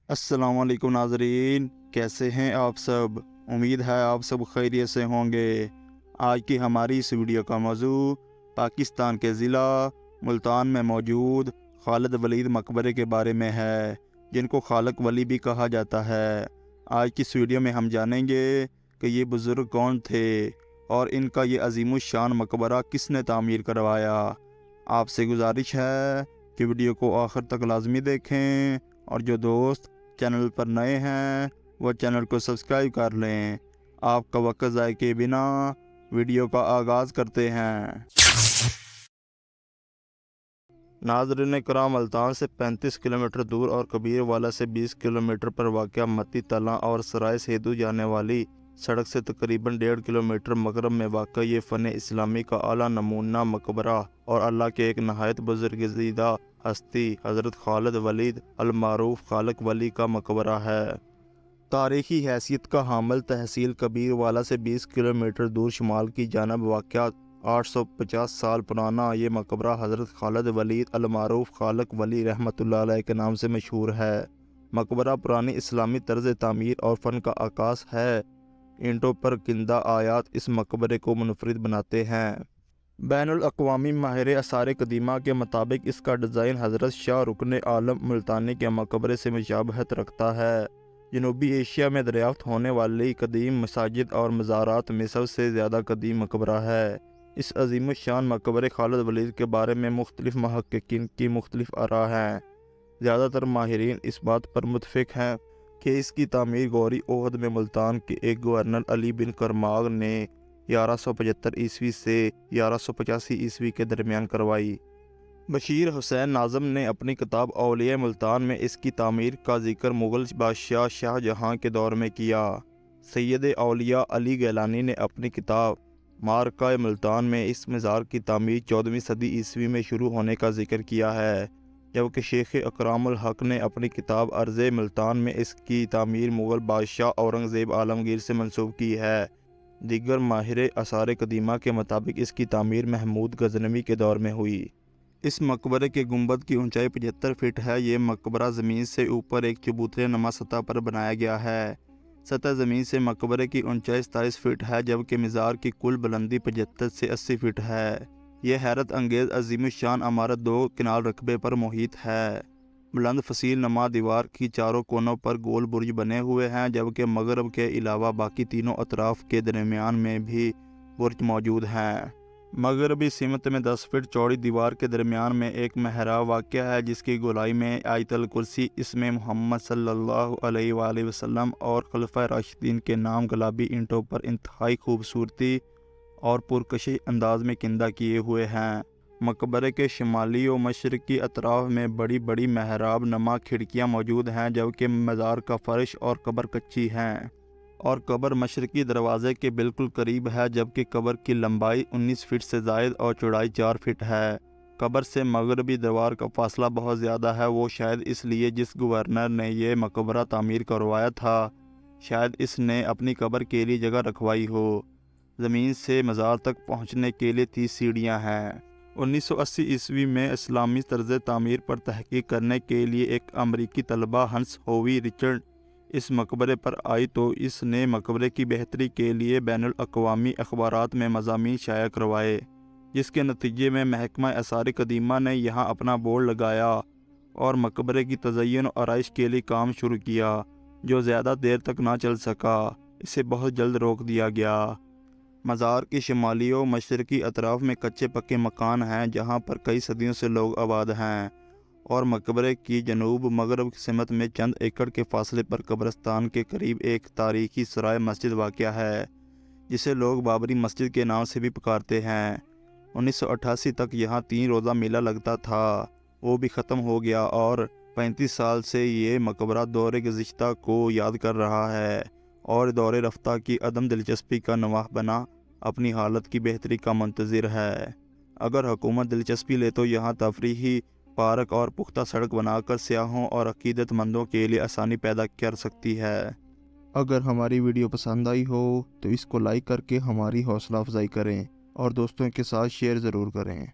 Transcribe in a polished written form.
अस्सलाम वालेकुम नाज़रीन, कैसे हैं आप सब। उम्मीद है आप सब खैरियत से होंगे। आज की हमारी इस वीडियो का मौजू पाकिस्तान के ज़िला मुल्तान में मौजूद खालिद वलीद मकबरे के बारे में है, जिनको खालक वली भी कहा जाता है। आज की इस वीडियो में हम जानेंगे कि ये बुज़ुर्ग कौन थे और इनका ये अज़ीमुश्शान मकबरा किसने तामीर करवाया। आपसे गुजारिश है कि वीडियो को आखिर तक लाजमी देखें, और जो दोस्त चैनल पर नए हैं वो चैनल को सब्सक्राइब कर लें। आपका वक्त ज़ाय के बिना वीडियो का आगाज़ करते हैं। नाज़रीन कराम, मुल्तान से 35 किलोमीटर दूर और कबीर वाला से 20 किलोमीटर पर वाक़या मती तला और सराय सेदू जाने वाली सड़क से तकरीबन 1.5 किलोमीटर मगरब में वाक़ा ये फ़न इस्लामी का आला नमूना मकबरा और अल्लाह के एक नहायत बुज़ुर्गीदा हस्ती हज़रत खालिद वलीद अल-मारूफ खालक वली का मकबरा है। तारीख़ी हैसियत का हामिल तहसील कबीर वाला से 20 किलोमीटर दूर शुमाल की जानब वाक़या 850 साल पुराना ये मकबरा हज़रत खालिद वलीद अल-मारूफ खालक वली रहमतुल्लाह अलैह के नाम से मशहूर है। मकबरा पुरानी इस्लामी तर्ज़ तामीर और फ़न का आकाश है। ईंटों पर किंदा आयात इस मकबरे को मुनफरिद बनाते हैं। बैनुल अक़वामी माहिर आसार कदीमा के मुताबिक इसका डिज़ाइन हज़रत शाह रुकन आलम मुल्तानी के मकबरे से मुशाबहत रखता है। जनूबी एशिया में दरियाफ़्त होने वाली कदीम मसाजिद और मज़ारात में सबसे ज़्यादा कदीम मकबरा है। इस अज़ीमुश्शान मकबरे खालिद वलीद के बारे में मुख्तलिफ़ मुहक्किकीन की मुख्तलिफ़ आरा हैं। ज़्यादातर माहिरीन इस बात पर मुत्तफ़िक़ हैं कि इसकी तामीर गौरी ओहद में मुल्तान के एक गवर्नर अली बिन करमाग ने 1175 ईस्वी से 1185 ईस्वी के दरमियान करवाई। बशीर हुसैन नाज़म ने अपनी किताब औलिया मुल्तान में इसकी तामीर का जिक्र मुग़ल बादशाह शाहजहाँ के दौर में किया। सैयद औलिया अली गैलानी ने अपनी किताब मारका मुल्तान में इस मज़ार की तामीर 14वीं सदी ईस्वी में शुरू होने का जिक्र किया है, जबकि शेख अकरामुल हक ने अपनी किताब अर्ज़े मुल्तान में इसकी तामीर मुग़ल बादशाह औरंगज़ेब आलमगीर से मंसूब की है। दीगर माहिर आसार कदीमा के मुताबिक इसकी तामीर महमूद गज़नवी के दौर में हुई। इस मकबरे के गुंबद की ऊंचाई 75 फीट है। ये मकबरा ज़मीन से ऊपर एक चबूतरे नुमा सतह पर बनाया गया है। सतह ज़मीन से मकबरे की ऊंचाई 27 फीट है, जबकि मीज़ार की कुल बुलंदी 75 से 80 फीट है। यह हैरत अंगेज़ अज़ीमुश्शान इमारत 2 किनाल रकबे पर मुहित है। बुलंद फसील नुमा दीवार की चारों कोनों पर गोल बुर्ज बने हुए हैं, जबकि मगरब के अलावा बाकी तीनों अतराफ़ के दरमियान में भी बुर्ज मौजूद हैं। मगरबी सिमत में 10 फीट चौड़ी दीवार के दरमियान में एक महराब वाक़या है, जिसकी गोलाई में आयतल कुर्सी इसमें मोहम्मद सल्लल्लाहु अलैहि वसल्लम और खलीफा राशिदीन के नाम गुलाबी ईंटों पर इंतहाई खूबसूरती और पुरकशी अंदाज में किंदा किए हुए हैं। मकबरे के शुमाली व मशरक़ी अतराफ़ में बड़ी बड़ी महराब नमा खिड़कियाँ मौजूद हैं, जबकि मज़ार का फ़र्श और कब्र कच्ची हैं और कब्र मशरक़ी दरवाज़े के बिल्कुल करीब है, जबकि कब्र की लंबाई 19 फीट से ज़ायद और चौड़ाई 4 फीट है। कब्र से मगरबी दीवार का फासला बहुत ज़्यादा है। वो शायद इसलिए जिस गवर्नर ने यह मकबरा तामीर करवाया था, शायद इसने अपनी कब्र के लिए जगह रखवाई हो। ज़मीन से मज़ार तक पहुँचने के लिए 30 सीढ़ियाँ हैं। 1980 ईस्वी में इस्लामी तर्ज़ तामीर पर तहक़ीक़ करने के लिए एक अमरीकी तलबा हंस होवी रिचर्ड इस मकबरे पर आई, तो इसने मकबरे की बेहतरी के लिए बैनुल अक़वामी अखबारात में मज़ामीन शाया करवाए, जिसके नतीजे में महकमा आसार कदीमा ने यहाँ अपना बोर्ड लगाया और मकबरे की तज़य्युन और आराइश के लिए काम शुरू किया, जो ज़्यादा देर तक ना चल सका। इसे बहुत जल्द रोक दिया गया। मज़ार की शुमाली व मशरक़ी अतराफ़ में कच्चे पक्के मकान हैं, जहाँ पर कई सदियों से लोग आबाद हैं, और मकबरे की जनूब मगरब सिमत में चंद एकड़ के फासले पर कब्रस्तान के करीब एक तारीखी सराय मस्जिद वाक़या है, जिसे लोग बाबरी मस्जिद के नाम से भी पुकारते हैं। 1988 तक यहाँ 3 रोज़ा मेला लगता था, वो भी ख़त्म हो गया, और 35 साल से ये मकबरा दौरे गुज़िश्ता को याद कर रहा है और दौरे रफ्ता की अदम दिलचस्पी का नवाह बना अपनी हालत की बेहतरी का मुंतज़िर है। अगर हुकूमत दिलचस्पी ले तो यहाँ तफरीही पार्क और पुख्ता सड़क बनाकर सियाहों और अक़ीदतमंदों के लिए आसानी पैदा कर सकती है। अगर हमारी वीडियो पसंद आई हो तो इसको लाइक करके हमारी हौसला अफजाई करें और दोस्तों के साथ शेयर ज़रूर करें।